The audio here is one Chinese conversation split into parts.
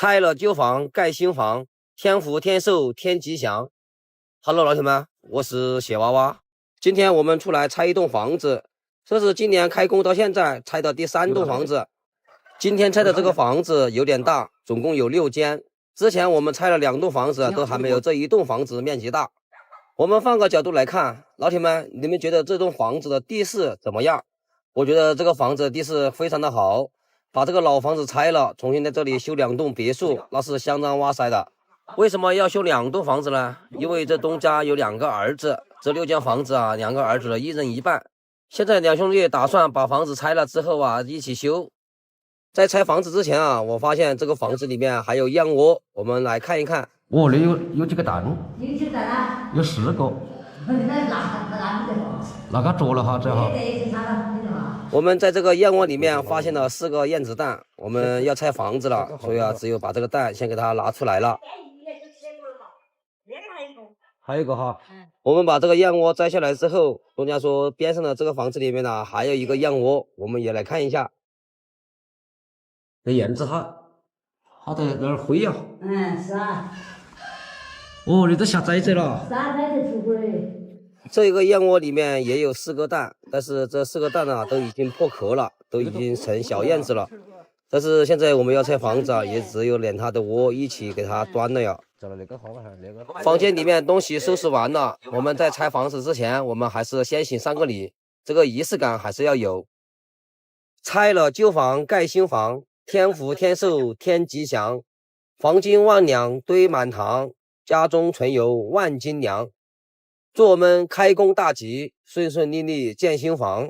拆了旧房盖新房，天福天寿天吉祥。Hello， 老铁们，我是雪娃娃。今天我们出来拆一栋房子，这是今年开工到现在拆的第3栋房子。今天拆的这个房子有点大，总共有6间。之前我们拆了2栋房子，都还没有这一栋房子面积大。我们换个角度来看，老铁们，你们觉得这栋房子的地势怎么样？我觉得这个房子地势非常的好。把这个老房子拆了，重新在这里修2栋别墅，那是相当哇塞的。为什么要修2栋房子呢？因为这东家有2个儿子，这6间房子啊，2个儿子1人1半。现在2兄弟打算把房子拆了之后啊，一起修。在拆房子之前啊，我发现这个房子里面还有燕窝，我们来看一看。哦，你有几个蛋？有几个蛋啊？有4个。那个捉了哈，这哈。我们在这个燕窝里面发现了4个燕子蛋，我们要拆房子了，所以啊，只有把这个蛋先给它拿出来了。还有一个哈，我们把这个燕窝摘下来之后，东家说边上的这个房子里面呢还有一个燕窝，我们也来看一下。这燕子哈，它在那儿飞呀。是啊。哦，你都下崽子了。是啊，崽子出过来。这个燕窝里面也有4个蛋，但是这4个蛋呢都已经破壳了，都已经成小燕子了。但是现在我们要拆房子啊，也只有连它的窝一起给它端了呀。房间里面东西收拾完了，我们在拆房子之前，我们还是先行3个礼，这个仪式感还是要有。拆了旧房盖新房，天福天寿天吉祥，黄金万两堆满堂，家中存有万金粮。祝我们开工大吉，顺顺利利建新房。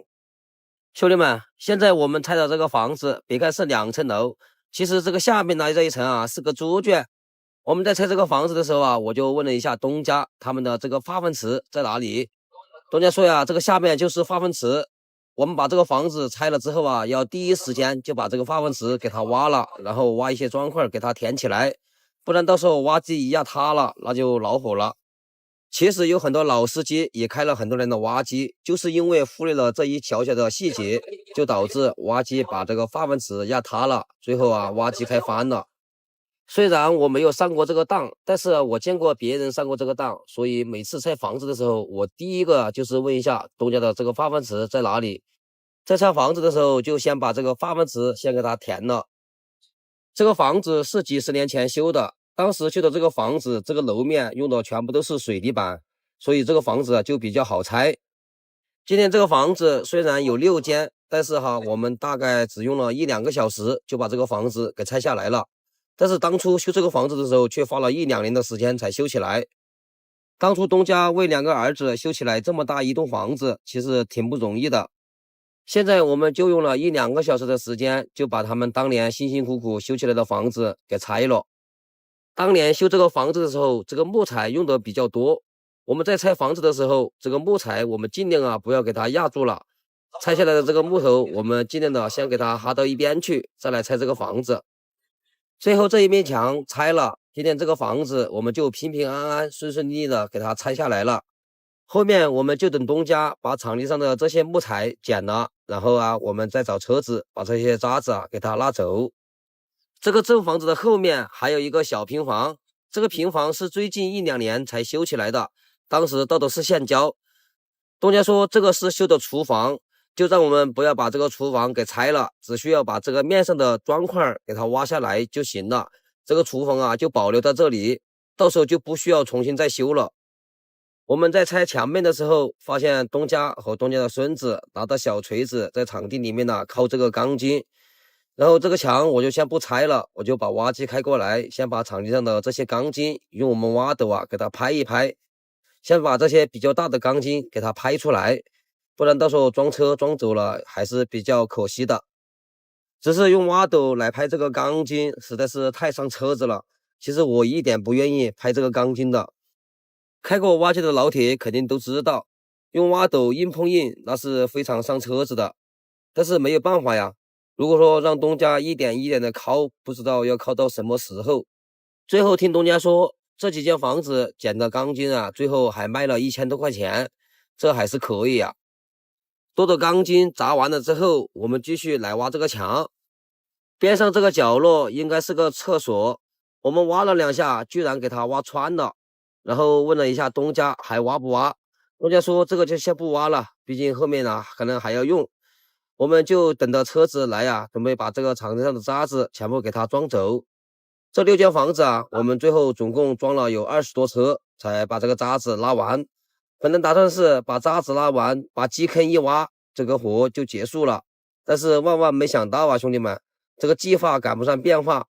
兄弟们，现在我们拆的这个房子，别看是2层楼，其实这个下面的这一层啊是个猪圈。我们在拆这个房子的时候啊，我就问了一下东家，他们的这个化粪池在哪里？东家说呀，这个下面就是化粪池。我们把这个房子拆了之后啊，要第一时间就把这个化粪池给它挖了，然后挖一些砖块给它填起来，不然到时候挖机一压塌了，那就恼火了。其实有很多老司机也开了很多年的挖机，就是因为忽略了这一小小的细节，就导致挖机把这个化粪池压塌了，最后啊挖机开翻了。虽然我没有上过这个当，但是我见过别人上过这个当，所以每次拆房子的时候，我第一个就是问一下东家的这个化粪池在哪里。在拆房子的时候，就先把这个化粪池先给它填了。这个房子是几十年前修的，当时修的这个房子，这个楼面用的全部都是水泥板，所以这个房子就比较好拆。今天这个房子虽然有6间，但是哈，我们大概只用了1-2个小时就把这个房子给拆下来了。但是当初修这个房子的时候，却花了1-2年的时间才修起来。当初东家为2个儿子修起来这么大一栋房子，其实挺不容易的。现在我们就用了1-2个小时的时间，就把他们当年辛辛苦苦修起来的房子给拆了。当年修这个房子的时候，这个木材用的比较多。我们在拆房子的时候，这个木材我们尽量啊不要给它压住了。拆下来的这个木头，我们尽量的先给它哈到一边去，再来拆这个房子。最后这一面墙拆了，今天这个房子我们就平平安安、顺顺利利的给它拆下来了。后面我们就等东家把场地上的这些木材剪了，然后啊，我们再找车子把这些渣子啊给它拉走。这个旧房子的后面还有一个小平房，这个平房是最近1-2年才修起来的，当时倒的是现浇。东家说这个是修的厨房，就让我们不要把这个厨房给拆了，只需要把这个面上的砖块给它挖下来就行了。这个厨房啊就保留在这里，到时候就不需要重新再修了。我们在拆墙面的时候，发现东家和东家的孙子拿着小锤子在场地里面呢敲这个钢筋，然后这个墙我就先不拆了，我就把挖机开过来，先把场地上的这些钢筋用我们挖斗啊给它拍一拍，先把这些比较大的钢筋给它拍出来，不然到时候装车装走了还是比较可惜的。只是用挖斗来拍这个钢筋实在是太伤车子了，其实我一点不愿意拍这个钢筋的。开过挖机的老铁肯定都知道，用挖斗硬碰硬那是非常伤车子的，但是没有办法呀。如果说让东家一点一点的敲，不知道要敲到什么时候。最后听东家说，这几间房子剪的钢筋啊，最后还卖了1000多块钱，这还是可以呀。多的钢筋砸完了之后，我们继续来挖这个墙。边上这个角落应该是个厕所，我们挖了2下，居然给它挖穿了。然后问了一下东家还挖不挖，东家说这个就先不挖了，毕竟后面呢可能还要用。我们就等着车子来啊，准备把这个场地上的渣子全部给它装走。这6间房子啊，我们最后总共装了有20多车，才把这个渣子拉完。本来打算是把渣子拉完，把基坑一挖，这个活就结束了。但是万万没想到啊，兄弟们，这个计划赶不上变化，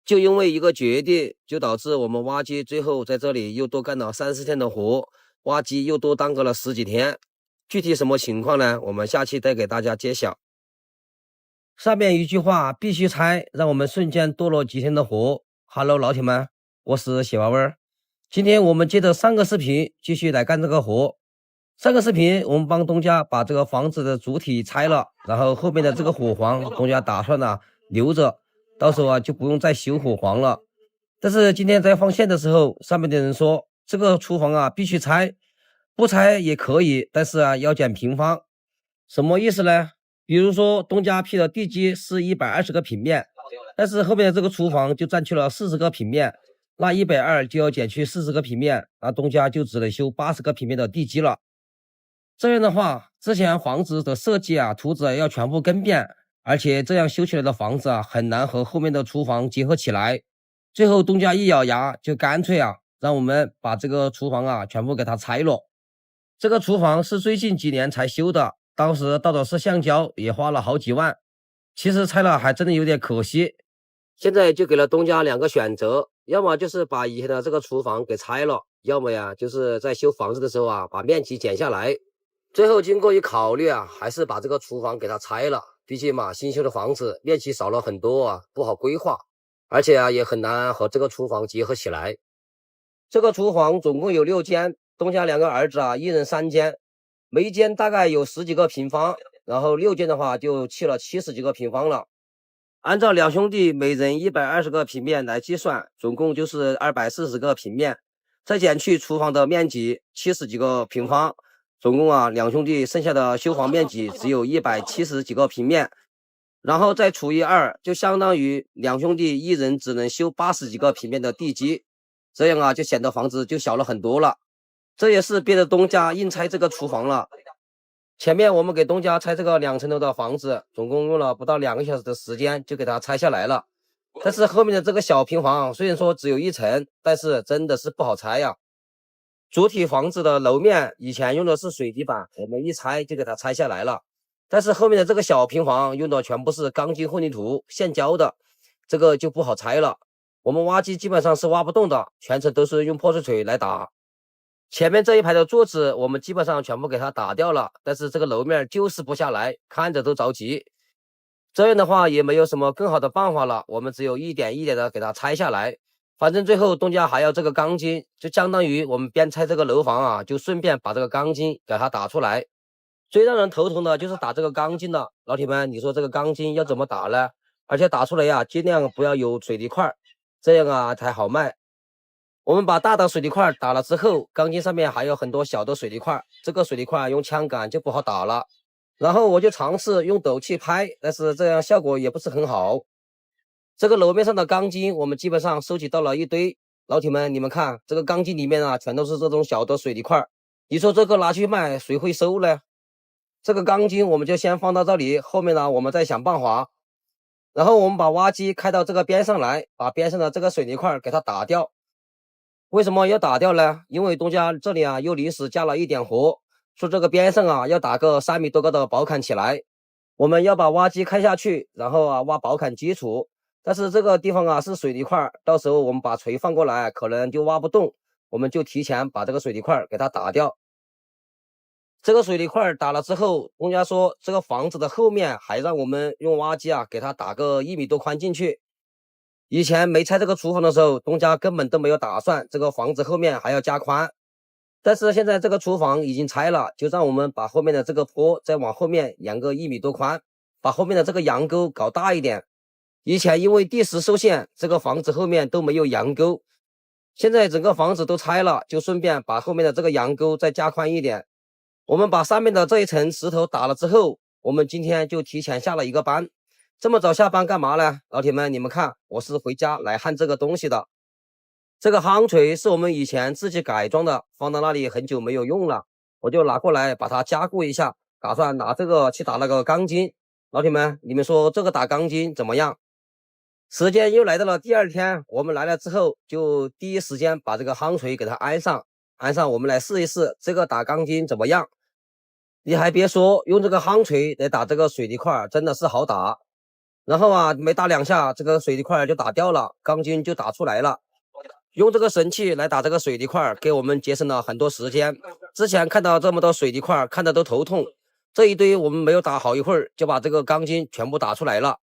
就因为一个决定，就导致我们挖机最后在这里又多干了30天的活，挖机又多耽搁了10几天。具体什么情况呢？我们下期再给大家揭晓。上面一句话必须拆，让我们瞬间多了几天的活。Hello， 老铁们，我是血娃娃。今天我们接着上个视频继续来干这个活。上个视频我们帮东家把这个房子的主体拆了，然后后面的这个火房东家打算留着，到时候就不用再修火房了。但是今天在放线的时候，上面的人说这个厨房必须拆，不拆也可以，但是要减平方。什么意思呢？比如说东家批的地基是120个平面，但是后面的这个厨房就占去了40个平面，那120就要减去40个平面，那东家就只能修80个平面的地基了。这样的话，之前房子的设计图纸要全部更变，而且这样修起来的房子很难和后面的厨房结合起来。最后东家一咬牙，就干脆让我们把这个厨房全部给它拆了。这个厨房是最近几年才修的，当时到的是橡胶，也花了好几万。其实拆了还真的有点可惜。现在就给了东家2个选择，要么就是把以前的这个厨房给拆了，要么就是在修房子的时候把面积减下来。最后经过一考虑还是把这个厨房给它拆了，毕竟新修的房子面积少了很多不好规划，而且也很难和这个厨房结合起来。这个厨房总共有6间，东家2个儿子一人3间，每一间大概有10几个平方，然后6间的话就砌了70几个平方了。按照2兄弟每人120个平面来计算，总共就是240个平面，再减去厨房的面积70几个平方，总共2兄弟剩下的修房面积只有170几个平面，然后再除以2，就相当于2兄弟一人只能修80几个平面的地基，这样就显得房子就小了很多了。这也是逼着东家硬拆这个厨房了。前面我们给东家拆这个2层楼的房子，总共用了不到2个小时的时间就给它拆下来了。但是后面的这个小平房虽然说只有1层，但是真的是不好拆主体房子的楼面以前用的是水泥板，我们一拆就给它拆下来了。但是后面的这个小平房用的全部是钢筋混凝土现浇的，这个就不好拆了。我们挖机基本上是挖不动的，全程都是用破碎锤来打。前面这一排的柱子我们基本上全部给它打掉了，但是这个楼面就是不下来，看着都着急。这样的话也没有什么更好的办法了，我们只有一点一点的给它拆下来。反正最后东家还要这个钢筋，就相当于我们边拆这个楼房就顺便把这个钢筋给它打出来。最让人头疼的就是打这个钢筋了，老铁们，你说这个钢筋要怎么打呢？而且打出来尽量不要有水泥块，这样才好卖。我们把大的水泥块打了之后，钢筋上面还有很多小的水泥块，这个水泥块用枪杆就不好打了。然后我就尝试用斗气拍，但是这样效果也不是很好。这个楼面上的钢筋我们基本上收集到了一堆，老铁们你们看，这个钢筋里面全都是这种小的水泥块，你说这个拿去卖谁会收呢？这个钢筋我们就先放到这里，后面我们再想办法。然后我们把挖机开到这个边上来，把边上的这个水泥块给它打掉。为什么要打掉呢？因为东家这里又临时加了一点活，说这个边上要打个3米多高的宝坎起来，我们要把挖机开下去，然后挖宝坎基础。但是这个地方是水泥块，到时候我们把锤放过来可能就挖不动，我们就提前把这个水泥块给它打掉。这个水泥块打了之后，东家说这个房子的后面还让我们用挖机给它打个1米多宽进去。以前没拆这个厨房的时候，东家根本都没有打算这个房子后面还要加宽，但是现在这个厨房已经拆了，就让我们把后面的这个坡再往后面扬个1米多宽，把后面的这个阳沟搞大一点。以前因为地势受限，这个房子后面都没有阳沟，现在整个房子都拆了，就顺便把后面的这个阳沟再加宽一点。我们把上面的这一层石头打了之后，我们今天就提前下了一个班，这么早下班干嘛呢？老铁们，你们看，我是回家来焊这个东西的。这个夯锤是我们以前自己改装的，放到那里很久没有用了，我就拿过来把它加固一下，打算拿这个去打那个钢筋。老铁们，你们说这个打钢筋怎么样？时间又来到了第二天，我们来了之后，就第一时间把这个夯锤给它安上，我们来试一试这个打钢筋怎么样。你还别说，用这个夯锤来打这个水泥块真的是好打。然后啊，没打2下，这个水泥块就打掉了，钢筋就打出来了。用这个神器来打这个水泥块，给我们节省了很多时间。之前看到这么多水泥块，看得都头痛。这一堆我们没有打好一会儿，就把这个钢筋全部打出来了。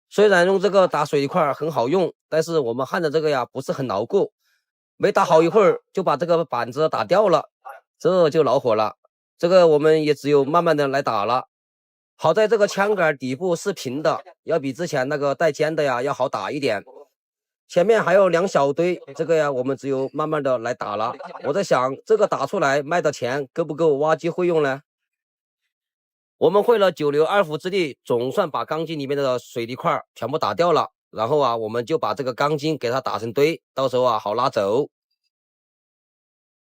虽然用这个打水泥块很好用，但是我们焊的这个呀不是很牢固，没打好一会儿就把这个板子打掉了，这就恼火了。这个我们也只有慢慢的来打了。好在这个枪杆底部是平的，要比之前那个带尖的呀要好打一点。前面还有2小堆，这个呀我们只有慢慢的来打了。我在想，这个打出来卖的钱够不够挖机会用呢？我们费了9牛2虎之力，总算把钢筋里面的水泥块全部打掉了。然后啊，我们就把这个钢筋给它打成堆，到时候啊好拉走。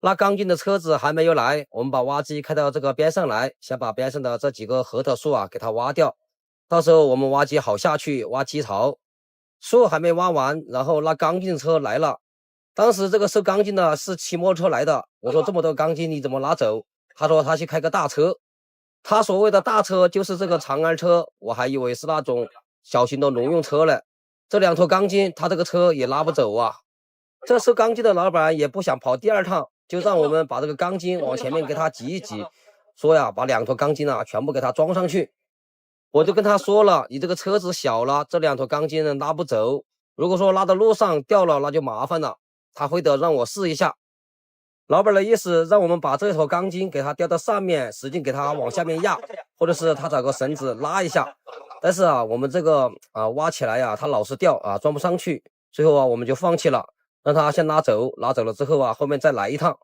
拉钢筋的车子还没有来，我们把挖机开到这个边上来，想把边上的这几个核桃树啊给它挖掉，到时候我们挖机好下去挖基槽。树还没挖完，然后拉钢筋车来了。当时这个收钢筋的是骑摩托车来的，我说这么多钢筋你怎么拿走？他说他去开个大车。他所谓的大车就是这个长安车，我还以为是那种小型的农用车呢。这2坨钢筋他这个车也拉不走啊。这收钢筋的老板也不想跑第2趟，就让我们把这个钢筋往前面给他挤一挤，说呀把2坨钢筋啊全部给他装上去。我就跟他说了，你这个车子小了，这2坨钢筋呢拉不走，如果说拉到路上掉了那就麻烦了。他非得让我试一下。老板的意思让我们把这坨钢筋给它吊到上面，使劲给它往下面压，或者是他找个绳子拉一下。但是啊，我们这个挖起来呀，它老是掉啊，装不上去。最后啊，我们就放弃了，让他先拉走，拉走了之后啊，后面再来一趟。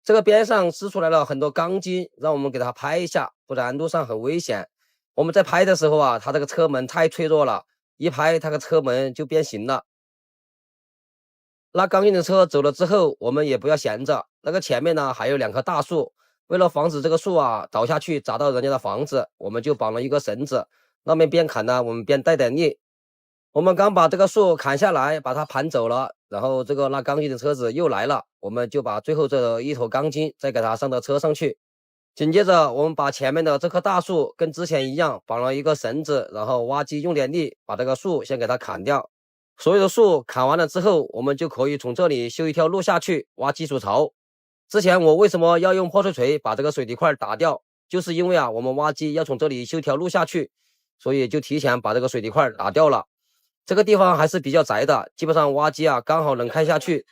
这个边上支出来了很多钢筋，让我们给它拍一下，不然路上很危险。我们在拍的时候啊，它这个车门太脆弱了，一拍它的车门就变形了。拉钢筋的车走了之后，我们也不要闲着，那个前面呢还有2棵大树，为了防止这个树啊倒下去砸到人家的房子，我们就绑了一个绳子，那边边砍呢我们边带点力。我们刚把这个树砍下来，把它盘走了，然后这个拉钢筋的车子又来了，我们就把最后这1坨钢筋再给它上到车上去。紧接着我们把前面的这棵大树跟之前一样绑了一个绳子，然后挖机用点力把这个树先给它砍掉。所有的树砍完了之后，我们就可以从这里修一条路下去挖基础槽。之前我为什么要用破碎锤把这个水泥块打掉，就是因为啊我们挖机要从这里修条路下去，所以就提前把这个水泥块打掉了。这个地方还是比较窄的，基本上挖机啊刚好能开下去。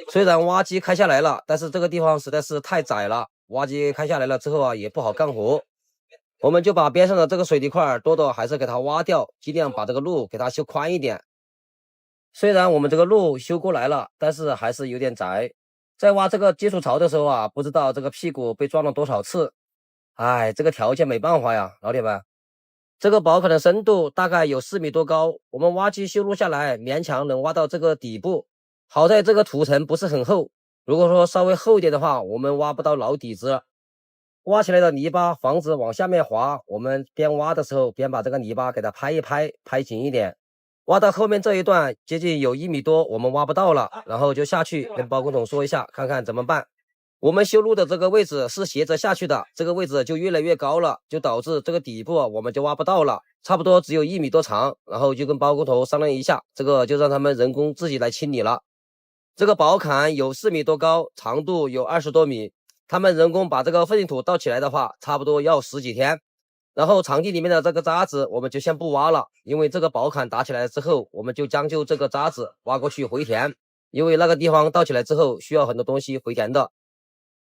虽然挖机开下来了，但是这个地方实在是太窄了，挖机开下来了之后啊也不好干活。我们就把边上的这个水泥块多多还是给它挖掉，尽量把这个路给它修宽一点。虽然我们这个路修过来了，但是还是有点窄。在挖这个基础槽的时候啊，不知道这个屁股被撞了多少次。哎，这个条件没办法呀，老铁们。这个宝坎的深度大概有4米多高，我们挖机修路下来，勉强能挖到这个底部。好在这个土层不是很厚，如果说稍微厚一点的话，我们挖不到老底子了。挖起来的泥巴防止往下面滑，我们边挖的时候边把这个泥巴给它拍一拍，拍紧一点。挖到后面这一段接近有1米多，我们挖不到了，然后就下去跟包工头说一下，看看怎么办。我们修路的这个位置是斜着下去的，这个位置就越来越高了，就导致这个底部我们就挖不到了，差不多只有1米多长。然后就跟包工头商量一下，这个就让他们人工自己来清理了。这个宝坎有4米多高，长度有20多米，他们人工把这个混凝土倒起来的话，差不多要10几天。然后场地里面的这个渣子我们就先不挖了，因为这个宝坎打起来之后，我们就将就这个渣子挖过去回填，因为那个地方倒起来之后需要很多东西回填的。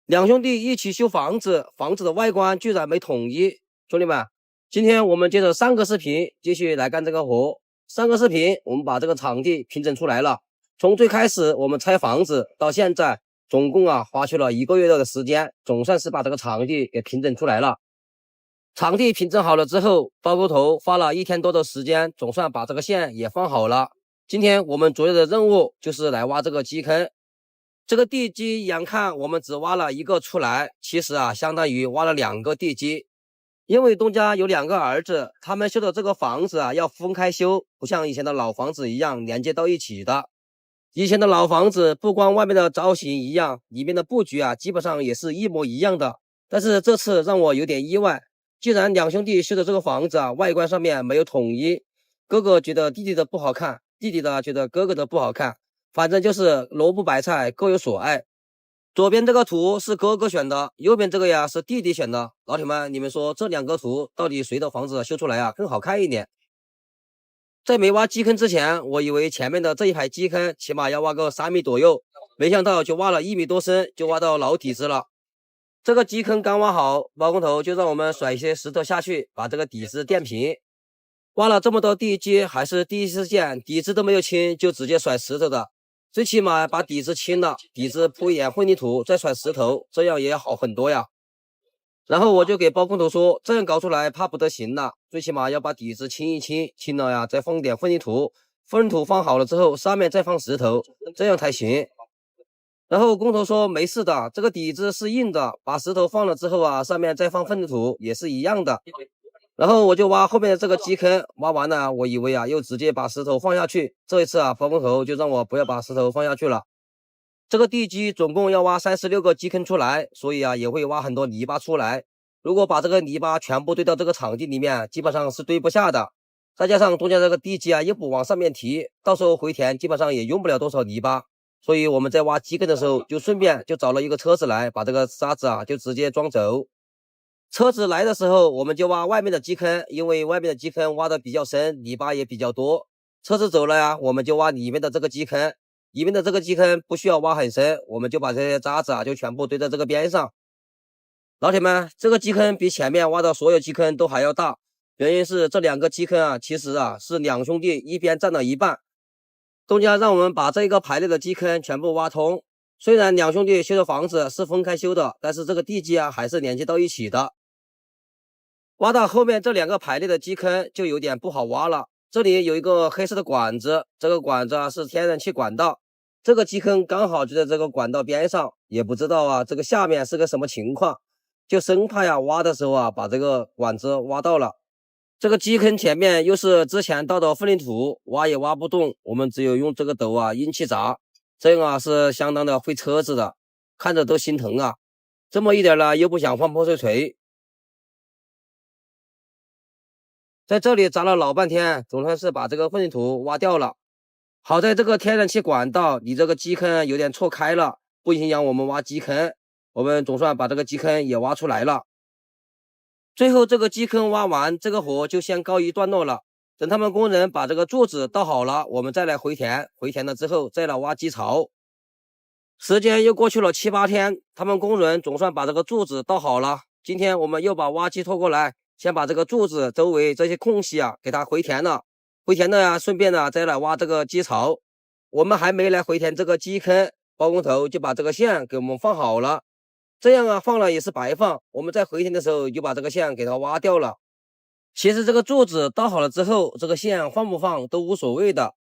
2兄弟一起修房子，房子的外观居然没统一。兄弟们，今天我们接着上个视频继续来干这个活。上个视频我们把这个场地平整出来了，从最开始我们拆房子到现在，总共花去了1个月多的时间，总算是把这个场地给平整出来了。场地平整好了之后，包工头花了1天多的时间，总算把这个线也放好了。今天我们主要的任务就是来挖这个基坑。这个地基眼看我们只挖了1个出来，其实相当于挖了2个地基。因为东家有2个儿子，他们修的这个房子要分开修，不像以前的老房子一样连接到一起的。以前的老房子不光外面的造型一样，里面的布局基本上也是一模一样的。但是这次让我有点意外，既然2兄弟修的这个房子外观上面没有统一，哥哥觉得弟弟的不好看，弟弟的觉得哥哥的不好看，反正就是萝卜白菜各有所爱。左边这个图是哥哥选的，右边这个是弟弟选的。老铁们，你们说这2个图到底谁的房子修出来更好看一点？在没挖基坑之前，我以为前面的这一排基坑起码要挖个3米左右，没想到就挖了1米多深，就挖到老底子了。这个基坑刚挖好，包工头就让我们甩一些石头下去，把这个底子垫平。挖了这么多地基，还是第一次见底子都没有清就直接甩石头的。最起码把底子清了，底子铺一点混凝土，再甩石头，这样也好很多呀。然后我就给包工头说，这样搞出来怕不得行了，最起码要把底子清一清，清了再放点混凝土，混凝土放好了之后，上面再放石头，这样才行。然后工头说没事的，这个底子是硬的，把石头放了之后上面再放混凝土也是一样的。然后我就挖后面的这个基坑，挖完了我以为又直接把石头放下去，这一次包工头就让我不要把石头放下去了。这个地基总共要挖36个基坑出来，所以也会挖很多泥巴出来。如果把这个泥巴全部堆到这个场地里面，基本上是堆不下的。再加上中间这个地基又不往上面提，到时候回填基本上也用不了多少泥巴。所以我们在挖基坑的时候，就顺便就找了一个车子来，把这个沙子就直接装走。车子来的时候，我们就挖外面的基坑，因为外面的基坑挖的比较深，泥巴也比较多。车子走了我们就挖里面的这个基坑。里面的这个基坑不需要挖很深，我们就把这些渣子就全部堆在这个边上。老铁们，这个基坑比前面挖的所有基坑都还要大，原因是这2个基坑其实是2兄弟一边占了一半。东家让我们把这个排列的基坑全部挖通。虽然2兄弟修的房子是分开修的，但是这个地基还是连接到一起的。挖到后面这2个排列的基坑就有点不好挖了。这里有一个黑色的管子，这个管子是天然气管道，这个基坑刚好就在这个管道边上，也不知道这个下面是个什么情况，就生怕挖的时候把这个管子挖到了。这个基坑前面又是之前倒的混凝土，挖也挖不动，我们只有用这个斗阴气砸，这样是相当的费车子的，看着都心疼这么一点又不想换破碎锤。在这里砸了老半天，总算是把这个混凝土挖掉了。好在这个天然气管道离这个基坑有点错开了，不影响我们挖基坑。我们总算把这个基坑也挖出来了。最后这个基坑挖完，这个活就先告一段落了。等他们工人把这个柱子倒好了，我们再来回填，回填了之后再来挖基槽。时间又过去了7、8天，他们工人总算把这个柱子倒好了。今天我们又把挖机拖过来，先把这个柱子周围这些空隙给它回填了。回填的顺便再来挖这个基槽。我们还没来回填这个基坑，包工头就把这个线给我们放好了。这样放了也是白放，我们在回填的时候就把这个线给它挖掉了。其实这个柱子倒好了之后，这个线放不放都无所谓的。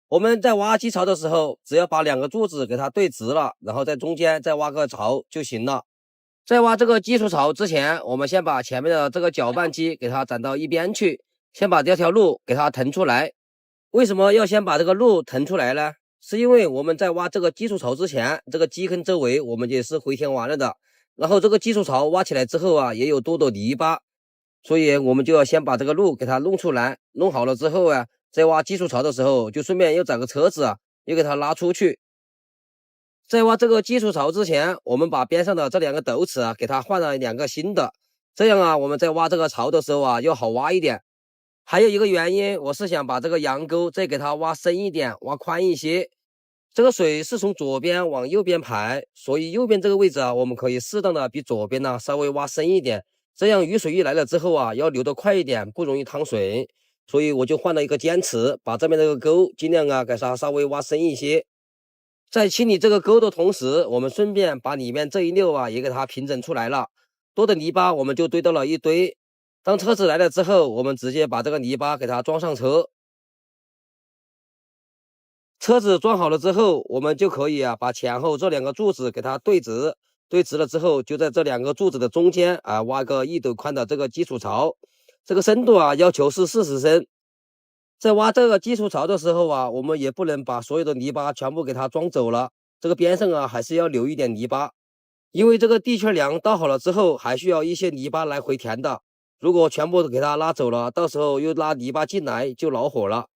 我们在挖基槽的时候，只要把2个柱子给它对直了，然后在中间再挖个槽就行了。在挖这个基础槽之前，我们先把前面的这个搅拌机给它攒到一边去，先把这条路给它腾出来。为什么要先把这个路腾出来呢？是因为我们在挖这个基础槽之前，这个基坑周围我们也是回填完了的，然后这个基础槽挖起来之后也有多的泥巴，所以我们就要先把这个路给它弄出来。弄好了之后在挖基础槽的时候就顺便又找个车子又给它拉出去。在挖这个基础槽之前，我们把边上的这2个斗齿给它换了2个新的，这样我们在挖这个槽的时候又好挖一点。还有一个原因，我是想把这个羊沟再给它挖深一点，挖宽一些。这个水是从左边往右边排，所以右边这个位置我们可以适当的比左边稍微挖深一点，这样雨水一来了之后要流得快一点，不容易淌水。所以我就换了一个尖齿，把这边这个沟尽量给它稍微挖深一些。在清理这个沟的同时，我们顺便把里面这一溜也给它平整出来了。多的泥巴我们就堆到了一堆。当车子来了之后，我们直接把这个泥巴给它装上车。车子装好了之后，我们就可以把前后这2个柱子给它对直，对直了之后，就在这2个柱子的中间挖个1斗宽的这个基础槽，这个深度要求是40升。在挖这个基础槽的时候我们也不能把所有的泥巴全部给它装走了，这个边上还是要留一点泥巴，因为这个地圈梁倒好了之后，还需要一些泥巴来回填的。如果全部给它拉走了，到时候又拉泥巴进来就恼火了。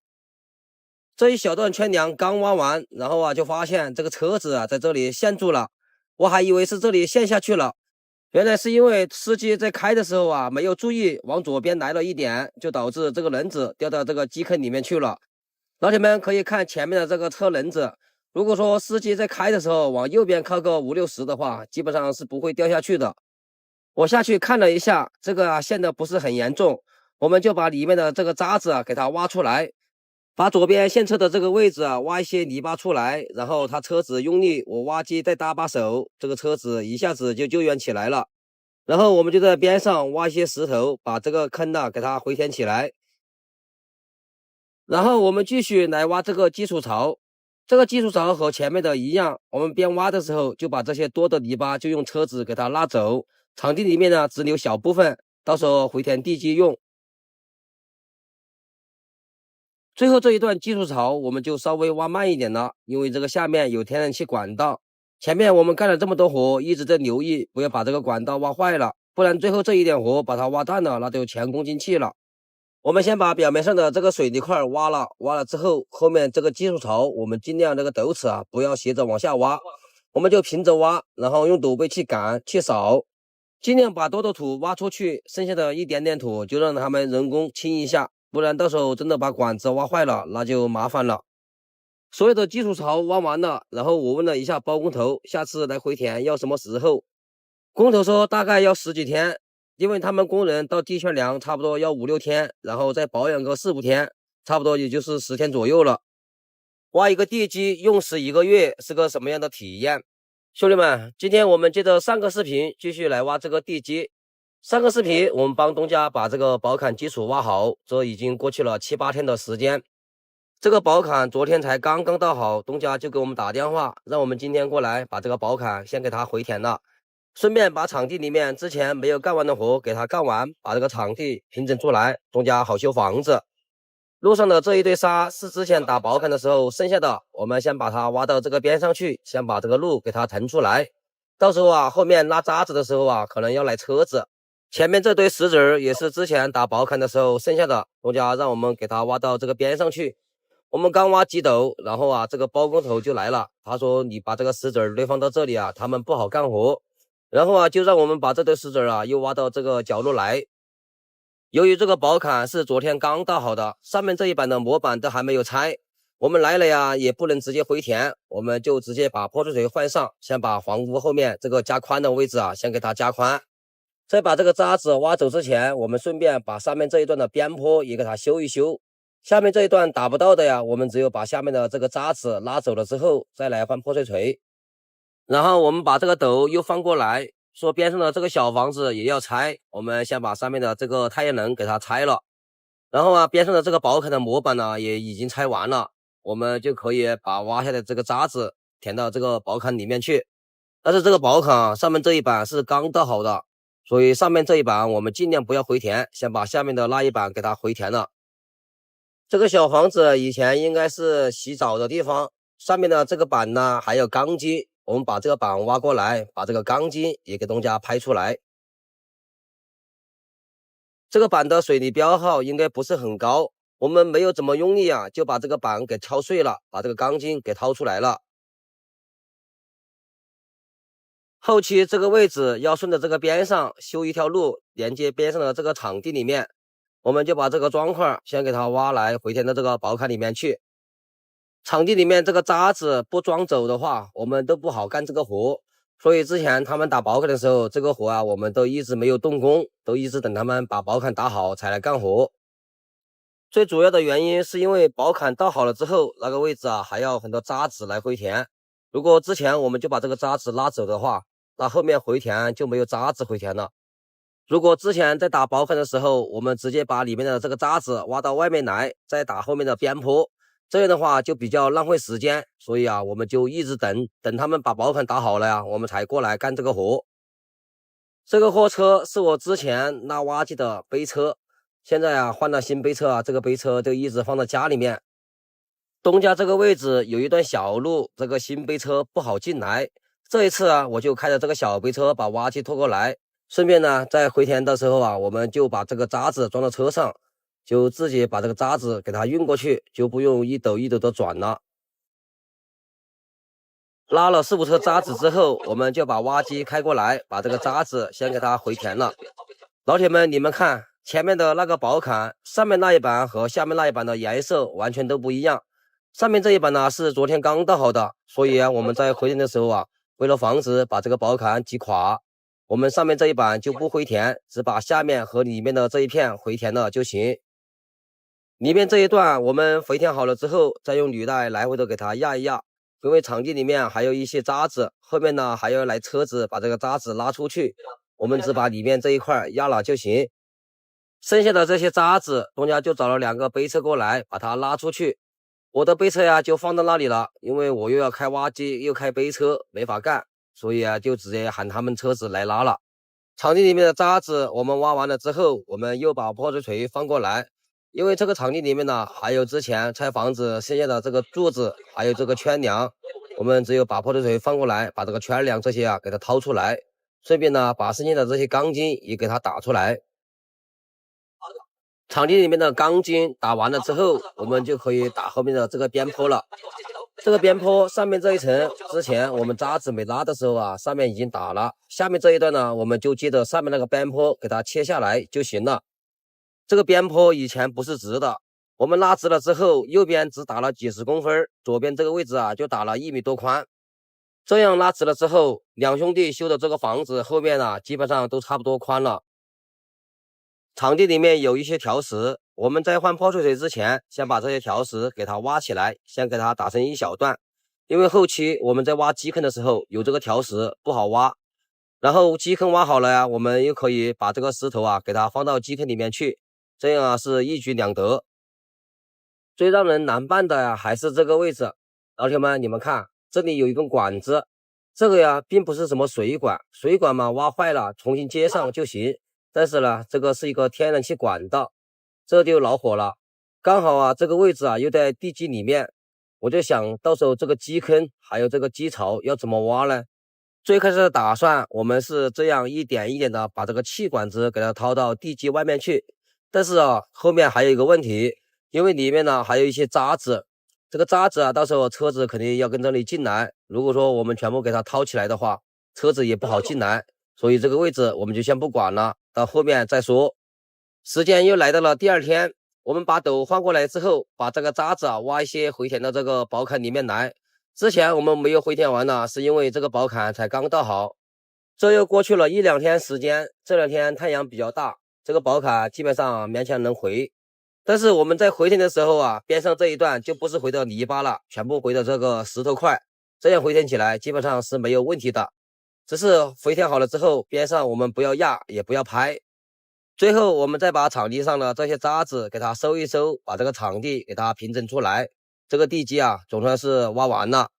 这一小段圈梁刚挖完，然后就发现这个车子在这里陷住了，我还以为是这里陷下去了，原来是因为司机在开的时候没有注意往左边来了一点，就导致这个轮子掉到这个基坑里面去了。老铁们可以看前面的这个车轮子，如果说司机在开的时候往右边靠个50-60的话，基本上是不会掉下去的。我下去看了一下，这个陷的不是很严重，我们就把里面的这个渣子给它挖出来，把左边陷车的这个位置挖一些泥巴出来，然后他车子用力，我挖机再搭把手，这个车子一下子就救援起来了。然后我们就在边上挖一些石头，把这个坑给它回填起来。然后我们继续来挖这个基础槽，这个基础槽和前面的一样，我们边挖的时候就把这些多的泥巴就用车子给它拉走，场地里面只留小部分，到时候回填地基用。最后这一段基础槽我们就稍微挖慢一点了，因为这个下面有天然气管道，前面我们干了这么多活，一直在留意不要把这个管道挖坏了，不然最后这一点活把它挖断了，那就前功尽弃了。我们先把表面上的这个水泥块挖了之后，后面这个基础槽我们尽量这个斗齿不要斜着往下挖，我们就平着挖，然后用斗背去赶去扫，尽量把多的土挖出去，剩下的一点点土就让他们人工清一下，不然到时候真的把管子挖坏了，那就麻烦了。所有的基础槽挖完了，然后我问了一下包工头，下次来回填要什么时候？工头说大概要10几天，因为他们工人到地圈梁差不多要5-6天，然后再保养个4-5天，差不多也就是10天左右了。挖一个地基用时1个月是个什么样的体验？兄弟们，今天我们接着上个视频继续来挖这个地基。上个视频我们帮东家把这个宝坎基础挖好，这已经过去了7-8天的时间。这个宝坎昨天才刚刚倒好，东家就给我们打电话，让我们今天过来把这个宝坎先给他回填了，顺便把场地里面之前没有干完的活给他干完，把这个场地平整出来，东家好修房子。路上的这一堆沙是之前打宝坎的时候剩下的，我们先把它挖到这个边上去，先把这个路给它腾出来，到时候后面拉渣子的时候可能要来车子。前面这堆石子也是之前打宝坎的时候剩下的，东家让我们给它挖到这个边上去。我们刚挖几斗，然后这个包工头就来了，他说你把这个石子堆放到这里他们不好干活，然后就让我们把这堆石子又挖到这个角落来。由于这个宝坎是昨天刚倒好的，上面这一板的模板都还没有拆，我们来了也不能直接回填，我们就直接把泼水锤换上，先把房屋后面这个加宽的位置先给它加宽。在把这个渣子挖走之前，我们顺便把上面这一段的边坡也给它修一修。下面这一段打不到的我们只有把下面的这个渣子拉走了之后，再来换泼水锤。然后我们把这个斗又翻过来，说边上的这个小房子也要拆，我们先把上面的这个太阳能给它拆了。然后边上的这个宝坎的模板也已经拆完了，我们就可以把挖下的这个渣子填到这个宝坎里面去。但是这个宝坎上面这一板是刚倒好的，所以上面这一板我们尽量不要回填，先把下面的那一板给它回填了。这个小房子以前应该是洗澡的地方，上面的这个板还有钢筋，我们把这个板挖过来，把这个钢筋也给东家拍出来。这个板的水泥标号应该不是很高，我们没有怎么用力就把这个板给敲碎了，把这个钢筋给掏出来了。后期这个位置要顺着这个边上修一条路，连接边上的这个场地里面，我们就把这个砖块先给它挖来回填到这个宝坎里面去。场地里面这个渣子不装走的话，我们都不好干这个活，所以之前他们打宝坎的时候，这个活我们都一直没有动工，都一直等他们把宝坎打好才来干活。最主要的原因是因为宝坎倒好了之后，那个位置还要很多渣子来回填，如果之前我们就把这个渣子拉走的话，那后面回填就没有渣子回填了。如果之前在打宝坎的时候，我们直接把里面的这个渣子挖到外面来，再打后面的边坡，这样的话就比较浪费时间，所以啊，我们就一直等他们把宝坎打好了呀，我们才过来干这个活。这个货车是我之前拉挖机的背车，现在啊换了新背车啊，这个背车就一直放在家里面。东家这个位置有一段小路，这个新背车不好进来。这一次啊，我就开着这个小背车把挖机拖过来，顺便呢，在回田的时候啊，我们就把这个渣子装到车上，就自己把这个渣子给它运过去，就不用一斗一斗的转了。拉了4、5车渣子之后，我们就把挖机开过来，把这个渣子先给它回田了。老铁们，你们看前面的那个宝坎，上面那一板和下面那一板的颜色完全都不一样。上面这一板呢是昨天刚倒好的，所以啊，我们在回田的时候啊，为了防止把这个宝坎击垮，我们上面这一板就不回填，只把下面和里面的这一片回填了就行。里面这一段我们回填好了之后，再用履带来回的给它压一压，因为场地里面还有一些渣子，后面呢还要来车子把这个渣子拉出去，我们只把里面这一块压了就行。剩下的这些渣子，东家就找了2个背车过来把它拉出去。我的背车呀就放到那里了，因为我又要开挖机又开背车，没法干，所以啊就直接喊他们车子来拉了。场地里面的渣子我们挖完了之后，我们又把破碎锤放过来，因为这个场地里面呢还有之前拆房子剩下的这个柱子，还有这个圈梁，我们只有把破碎锤放过来，把这个圈梁这些啊给它掏出来，顺便呢把剩下的这些钢筋也给它打出来。场地里面的钢筋打完了之后，我们就可以打后面的这个边坡了。这个边坡上面这一层，之前我们渣子没拉的时候啊，上面已经打了。下面这一段呢，我们就接着上面那个边坡给它切下来就行了。这个边坡以前不是直的，我们拉直了之后，右边只打了几10公分，左边这个位置啊就打了1米多宽。这样拉直了之后，两兄弟修的这个房子后面啊，基本上都差不多宽了。场地里面有一些条石，我们在换破碎锤之前，先把这些条石给它挖起来，先给它打成一小段，因为后期我们在挖基坑的时候有这个条石不好挖，然后基坑挖好了呀，我们又可以把这个石头啊给它放到基坑里面去，这样啊是一举两得。最让人难办的呀还是这个位置，老铁们你们看，这里有一根管子，这个呀并不是什么水管，水管嘛挖坏了重新接上就行。但是呢，这个是一个天然气管道，这就恼火了。刚好啊，这个位置啊又在地基里面，我就想到时候这个基坑还有这个基槽要怎么挖呢？最开始的打算，我们是这样一点一点的把这个气管子给它掏到地基外面去。但是啊，后面还有一个问题，因为里面呢还有一些渣子，这个渣子啊，到时候车子肯定要跟这里进来。如果说我们全部给它掏起来的话，车子也不好进来。所以这个位置我们就先不管了，到后面再说。时间又来到了第2天，我们把斗换过来之后，把这个渣子啊挖一些回填到这个宝坎里面来。之前我们没有回填完呢，是因为这个宝坎才刚倒好。这又过去了1、2天时间，这2天太阳比较大，这个宝坎基本上勉强能回。但是我们在回填的时候啊，边上这一段就不是回的泥巴了，全部回的这个石头块，这样回填起来基本上是没有问题的。只是回填好了之后，边上我们不要压，也不要拍。最后我们再把场地上的这些渣子给它收一收，把这个场地给它平整出来。这个地基啊，总算是挖完了。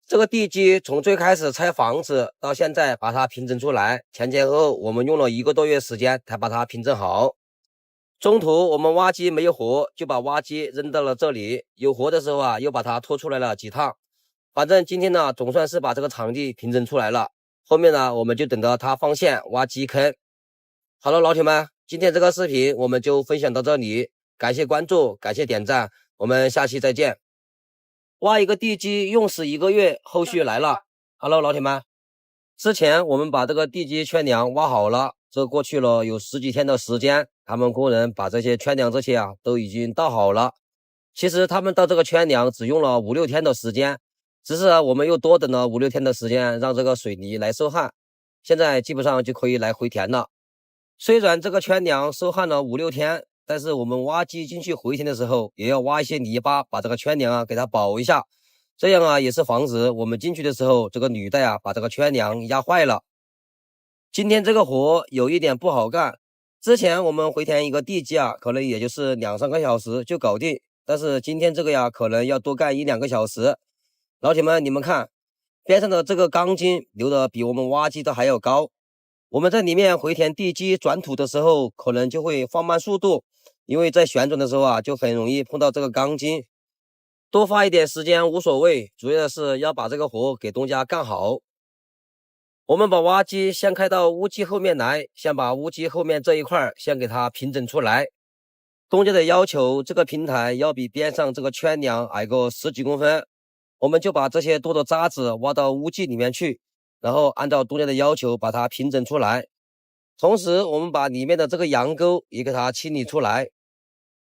这个地基从最开始拆房子到现在把它平整出来，前前后后我们用了1个多月时间才把它平整好。中途我们挖机没有活，就把挖机扔到了这里，有活的时候啊，又把它拖出来了几趟。反正今天呢，总算是把这个场地平整出来了。后面呢，我们就等着它放线挖基坑。好了，老铁们，今天这个视频我们就分享到这里，感谢关注，感谢点赞，我们下期再见。挖一个地基用时1个月，后续来了。Hello， 老铁们，之前我们把这个地基圈梁挖好了，这过去了有10几天的时间，他们工人把这些圈梁这些啊都已经倒好了。其实他们倒这个圈梁只用了5、6天的时间。只是我们又多等了5、6天的时间，让这个水泥来受旱，现在基本上就可以来回填了。虽然这个圈梁受旱了5、6天，但是我们挖机进去回填的时候，也要挖一些泥巴，把这个圈梁啊给它保一下，这样啊也是防止我们进去的时候这个履带啊把这个圈梁压坏了。今天这个活有一点不好干，之前我们回填一个地基啊，可能也就是2-3个小时就搞定，但是今天这个呀，可能要多干1-2个小时。老铁们，你们看，边上的这个钢筋留的比我们挖机的还要高，我们在里面回填地基转土的时候，可能就会放慢速度，因为在旋转的时候啊，就很容易碰到这个钢筋。多花一点时间无所谓，主要是要把这个活给东家干好。我们把挖机先开到屋基后面来，先把屋基后面这一块先给它平整出来。东家的要求，这个平台要比边上这个圈梁矮个10几公分，我们就把这些多的渣子挖到屋基里面去，然后按照东家的要求把它平整出来。同时我们把里面的这个羊沟也给它清理出来。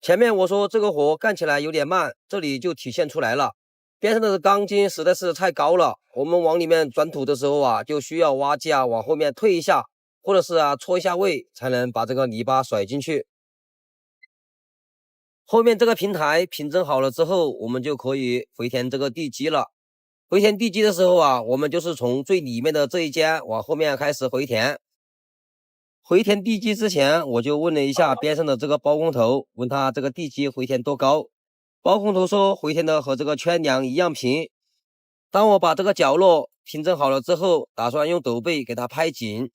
前面我说这个活干起来有点慢，这里就体现出来了。边上的钢筋实在是太高了，我们往里面转土的时候啊，就需要挖机啊往后面退一下，或者是搓一下位，才能把这个泥巴甩进去。后面这个平台平整好了之后，我们就可以回填这个地基了。回填地基的时候啊，我们就是从最里面的这一间往后面开始回填。回填地基之前，我就问了一下边上的这个包工头，问他这个地基回填多高。包工头说回填的和这个圈梁一样平。当我把这个角落平整好了之后，打算用斗背给它拍紧。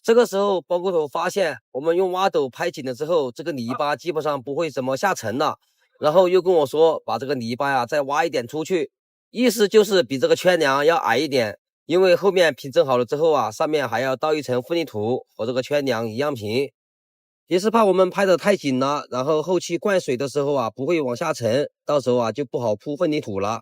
这个时候包工头发现我们用挖斗拍紧了之后，这个泥巴基本上不会怎么下沉了，然后又跟我说把这个泥巴呀再挖一点出去，意思就是比这个圈梁要矮一点，因为后面平整好了之后啊，上面还要倒一层混凝土，和这个圈梁一样平。也是怕我们拍得太紧了，然后后期灌水的时候啊不会往下沉，到时候啊就不好铺混凝土了。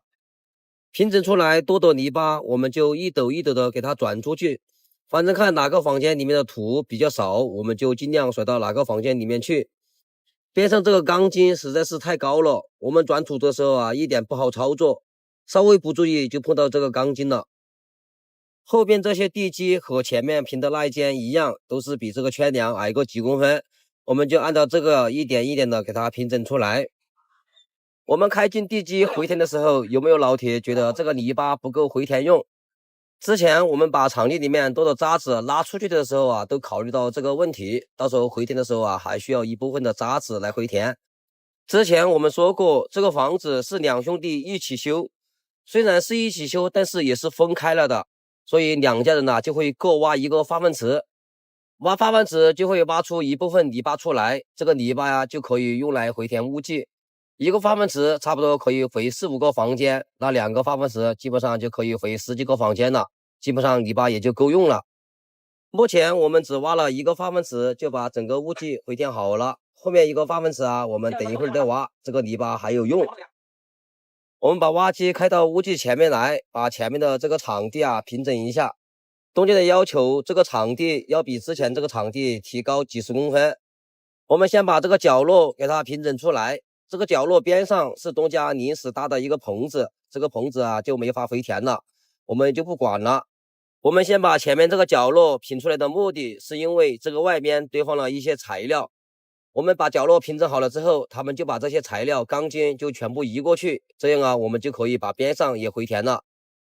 平整出来多的泥巴，我们就一斗一斗的给它转出去，反正看哪个房间里面的土比较少，我们就尽量甩到哪个房间里面去。边上这个钢筋实在是太高了，我们转土的时候啊一点不好操作，稍微不注意就碰到这个钢筋了。后边这些地基和前面平的那一间一样，都是比这个圈梁矮个几公分，我们就按照这个一点一点的给它平整出来。我们开进地基回填的时候，有没有老铁觉得这个泥巴不够回填用？之前我们把场地里面多的渣子拉出去的时候啊，都考虑到这个问题，到时候回填的时候啊，还需要一部分的渣子来回填。之前我们说过，这个房子是2兄弟一起修，虽然是一起修，但是也是分开了的，所以2家人呢就会各挖一个化粪池，挖化粪池就会挖出一部分泥巴出来，这个泥巴呀就可以用来回填屋基。一个化粪池差不多可以回4-5个房间，那2个化粪池基本上就可以回10几个房间了，基本上泥巴也就够用了。目前我们只挖了一个化粪池，就把整个屋基回填好了。后面一个化粪池啊，我们等一会儿再挖，这个泥巴还有用。我们把挖机开到屋基前面来，把前面的这个场地啊平整一下。东家的要求，这个场地要比之前这个场地提高几十公分。我们先把这个角落给它平整出来。这个角落边上是东家临时搭的一个棚子，这个棚子啊就没法回填了，我们就不管了。我们先把前面这个角落平出来的目的是因为这个外边堆放了一些材料，我们把角落平整好了之后，他们就把这些材料钢筋就全部移过去，这样啊我们就可以把边上也回填了。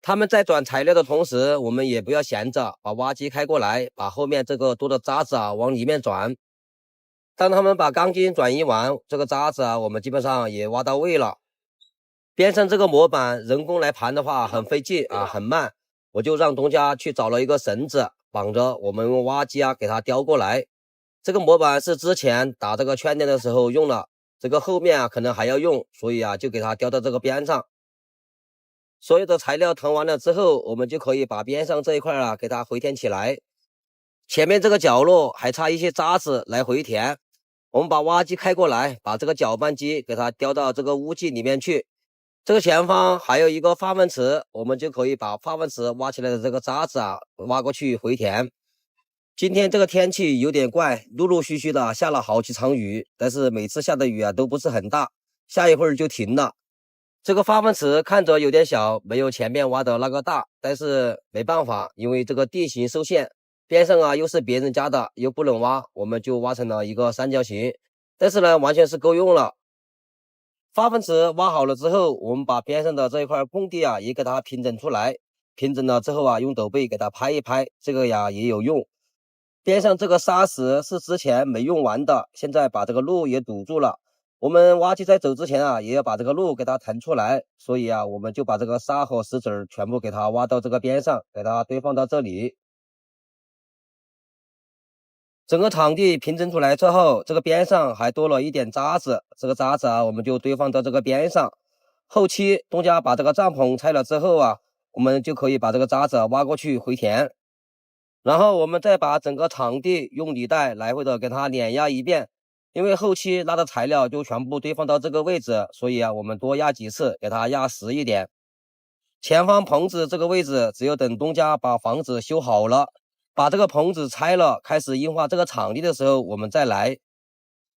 他们在转材料的同时，我们也不要闲着，把挖机开过来，把后面这个多的渣子啊往里面转。当他们把钢筋转移完，这个渣子啊我们基本上也挖到位了。边上这个模板人工来盘的话很费劲啊，很慢，我就让东家去找了一个绳子绑着，我们用挖机啊给它叼过来。这个模板是之前打这个圈垫的时候用了，这个后面啊可能还要用，所以啊就给它叼到这个边上。所有的材料腾完了之后，我们就可以把边上这一块啊给它回填起来。前面这个角落还差一些渣子来回填，我们把挖机开过来，把这个搅拌机给它叼到这个屋基里面去。这个前方还有一个化粪池，我们就可以把化粪池挖起来的这个渣子啊挖过去回填。今天这个天气有点怪，陆陆续续的下了好几场雨，但是每次下的雨啊都不是很大，下一会儿就停了。这个化粪池看着有点小，没有前面挖的那个大，但是没办法，因为这个地形受限，边上啊又是别人家的，又不能挖，我们就挖成了一个三角形，但是呢完全是够用了。化粪池挖好了之后，我们把边上的这一块空地啊也给它平整出来，平整了之后啊用斗背给它拍一拍，这个呀也有用。边上这个沙石是之前没用完的，现在把这个路也堵住了。我们挖机在走之前啊，也要把这个路给它腾出来，所以啊，我们就把这个沙和石子全部给它挖到这个边上，给它堆放到这里。整个场地平整出来之后，这个边上还多了一点渣子，这个渣子啊，我们就堆放到这个边上。后期东家把这个帐篷拆了之后啊，我们就可以把这个渣子挖过去回填，然后我们再把整个场地用履带来回的给它碾压一遍。因为后期拉的材料就全部堆放到这个位置，所以啊，我们多压几次，给它压实一点。前方棚子这个位置，只有等东家把房子修好了，把这个棚子拆了，开始硬化这个场地的时候，我们再来。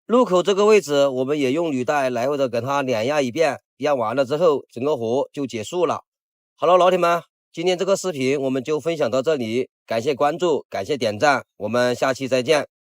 入口这个位置，我们也用履带来回的给它碾压一遍，压完了之后，整个活就结束了。好了，老铁们，今天这个视频我们就分享到这里，感谢关注，感谢点赞，我们下期再见。